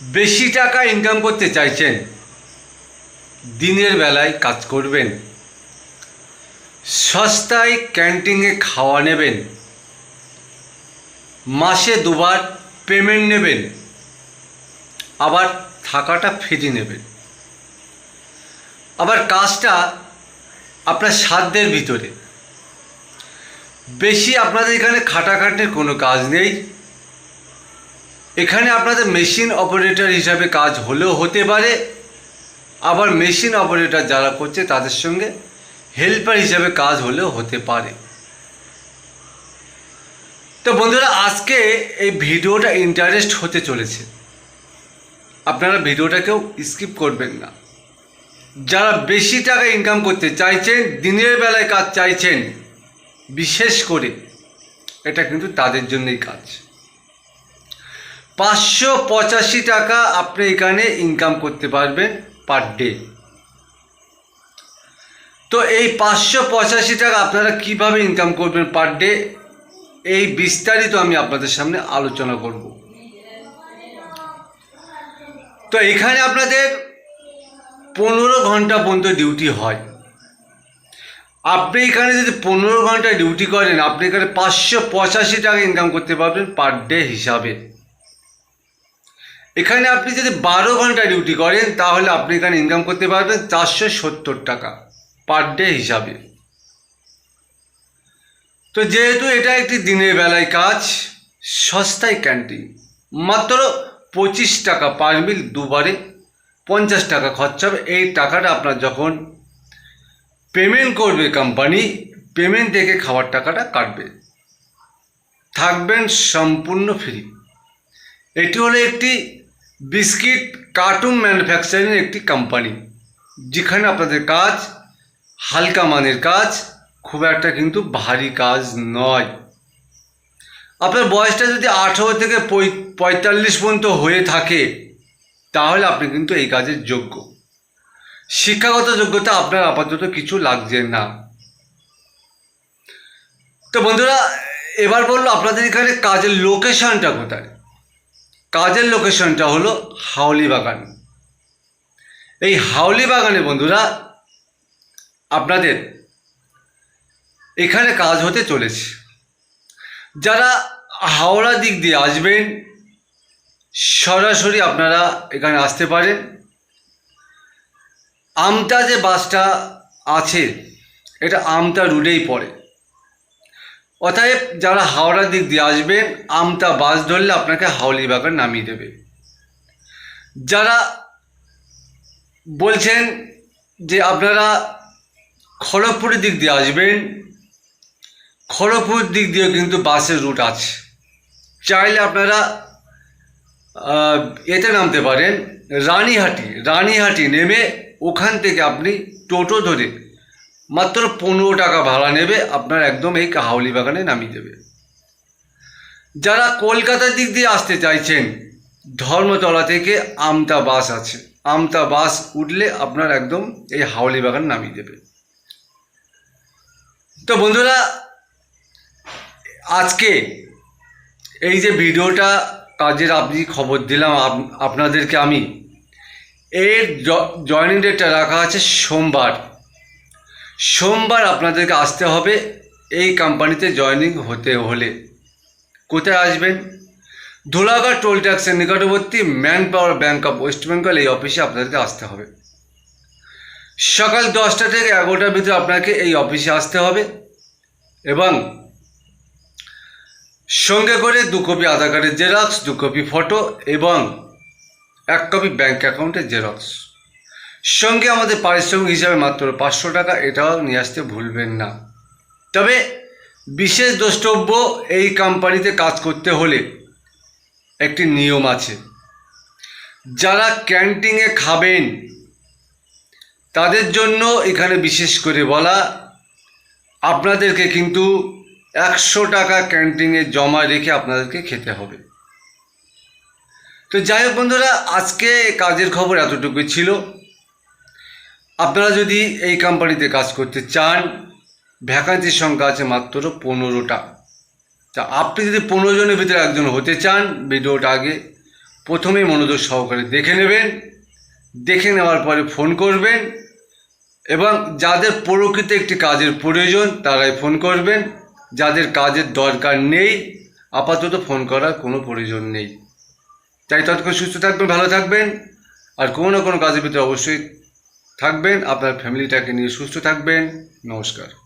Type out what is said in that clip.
বেশি টাকা ইনকাম করতে চাইছেন, দিনের বেলায় কাজ করবেন, সস্তায় ক্যান্টিনে খাওয়া নেবেন, মাসে দুবার পেমেন্ট নেবেন, আবার থাকাটা ফ্রি নেবেন, আবার কাজটা আপনার সাধ্যের ভিতরে, বেশি আপনাদের এখানে খাটাখাটির কোনো কাজ নেই। এখানে আপনাদের মেশিন অপারেটর হিসাবে কাজ হলেও হতে পারে, আবার মেশিন অপারেটর যারা করছে তাদের সঙ্গে হেল্পার হিসাবে কাজ হলেও হতে পারে। তো বন্ধুরা, আজকে এই ভিডিওটা ইন্টারেস্ট হতে চলেছে, আপনারা ভিডিওটাকেও স্কিপ করবেন না। যারা বেশি টাকা ইনকাম করতে চাইছেন, দিনের বেলায় কাজ চাইছেন, বিশেষ করে এটা কিন্তু তাদের জন্যই কাজ। 585 টাকা আপনি এখানে ইনকাম করতে পারবেন পার ডে। তো এই 585 টাকা আপনারা কিভাবে ইনকাম করবেন পার ডে, এই বিস্তারিত আমি আপনাদের সামনে আলোচনা করব। তো এখানে আপনাদের 15 ঘন্টা পর্যন্ত ডিউটি হয়। আপনি এখানে যদি 15 ঘন্টা ডিউটি করেন, আপনি এখানে 585 টাকা ইনকাম করতে পারবেন পার ডে হিসাবে। এখানে আপনি যদি 12 ঘন্টা ডিউটি করেন, তাহলে আপনি এখানে ইনকাম করতে পারবেন 470 টাকা পার ডে হিসাবে। তো যেহেতু এটা একটি দিনের বেলায় কাজ, সস্তায় ক্যান্টিন, মাত্র 25 টাকা পার মিল, দুবারে 50 টাকা খরচা হবে। এই টাকাটা আপনার যখন পেমেন্ট করবে কোম্পানি, পেমেন্ট থেকে খাবার টাকাটা কাটবে, থাকবেন সম্পূর্ণ ফ্রি। এটি হলো একটি বিস্কিট কার্টুন ম্যানুফ্যাকচারিং একটি কোম্পানি, যেখানে আপনাদের কাজ হালকা মানের কাজ, খুব একটা কিন্তু ভারী কাজ নয়। আপনার বয়সটা যদি 18 থেকে 45 পর্যন্ত হয়ে থাকে, তাহলে আপনি কিন্তু এই কাজের যোগ্য। শিক্ষাগত যোগ্যতা আপনার আপাতত কিছু লাগছে না। তো বন্ধুরা, এবার বললো আপনাদের এখানে কাজের লোকেশনটা কোথায়। কাজের লোকেশনটা হলো হাউলি বাগান। এই হাউলি বাগানে বন্ধুরা আপনাদের এখানে কাজ হতে চলেছে। যারা হাওড়া দিক দিয়ে আসবেন, সরাসরি আপনারা এখানে আসতে পারেন। আমতা যে বাসটা আছে, এটা আমতা রুটেই পড়ে। অতএব যারা হাওড়া দিক দিয়ে আসবেন, আমতা বাস ধরলে আপনাকে হাউলি বাগান নামিয়ে দেবে। যারা বলছেন যে আপনারা খড়গপুরের দিক দিয়ে আসবেন, খড়গপুর দিক দিয়েও কিন্তু বাসের রুট আছে। চাইলে আপনারা এতে নামতে পারেন, রানীহাটি নেমে ওখান থেকে আপনি টোটো ধরে মাত্র 15 টাকা ভাড়া নেবে, আপনার একদম এই হাউলি বাগানে নামিয়ে দেবে। যারা কলকাতার দিক দিয়ে আসতে চাইছেন, ধর্মতলা থেকে আমতা বাস আছে, আমতা বাস উঠলে আপনার একদম এই হাউলি বাগান নামিয়ে দেবে। তো বন্ধুরা, আজকে এই যে ভিডিওটা কাজের আপনি খবর দিলাম আপনাদেরকে আমি, এর জয়েনিং ডেটটা রাখা আছে সোমবার আপনাদেরকে আসতে হবে এই কোম্পানিতে জয়েনিং হতে হলে। কোথায় আসবেন? ধুলাগড় টোল ট্যাক্সের নিকটবর্তী man power bank of West Bengal, এই অফিসে আপনাদেরকে আসতে হবে। সকাল 10টা থেকে 11টার ভিতরে আপনাকে এই অফিসে আসতে হবে, এবং সঙ্গে করে 2 কপি আধার কার্ডের জেরক্স, 2 কপি ফটো এবং 1 কপি ব্যাঙ্ক অ্যাকাউন্টের জেরক্স। সঙ্গে আমাদের পারিশ্রমিক হিসাবে মাত্র 500 টাকা, এটাও নিয়ে আসতে ভুলবেন না। তবে বিশেষ দ্রষ্টব্য, এই কোম্পানিতে কাজ করতে হলে একটি নিয়ম আছে। যারা ক্যান্টিনে খাবেন তাদের জন্য এখানে বিশেষ করে বলা, আপনাদেরকে কিন্তু 100 টাকা ক্যান্টিনে জমা রেখে আপনাদেরকে খেতে হবে। তো যাই হোক বন্ধুরা, আজকে কাজের খবর এতটুকুই ছিল। আপনারা যদি এই কোম্পানিতে কাজ করতে চান, ভ্যাকান্সির সংখ্যা আছে মাত্র 15টা। তা আপনি যদি 15 জনের ভিতরে একজন হতে চান, ভিডিওটা আগে প্রথমেই মনোযোগ সহকারে দেখে নেবেন, দেখে নেওয়ার পরে ফোন করবেন এবং যাদের প্রকৃত একটি কাজের প্রয়োজন তারাই ফোন করবেন। যাদের কাজের দরকার নেই আপাতত ফোন করার কোনো প্রয়োজন নেই। তাই ততক্ষণ সুস্থ থাকবেন, ভালো থাকবেন, আর কোনো না কোনো কাজের ভিতরে অবশ্যই থাকবেন। আপনার ফ্যামিলিটাকে নিয়ে সুস্থ থাকবেন। নমস্কার।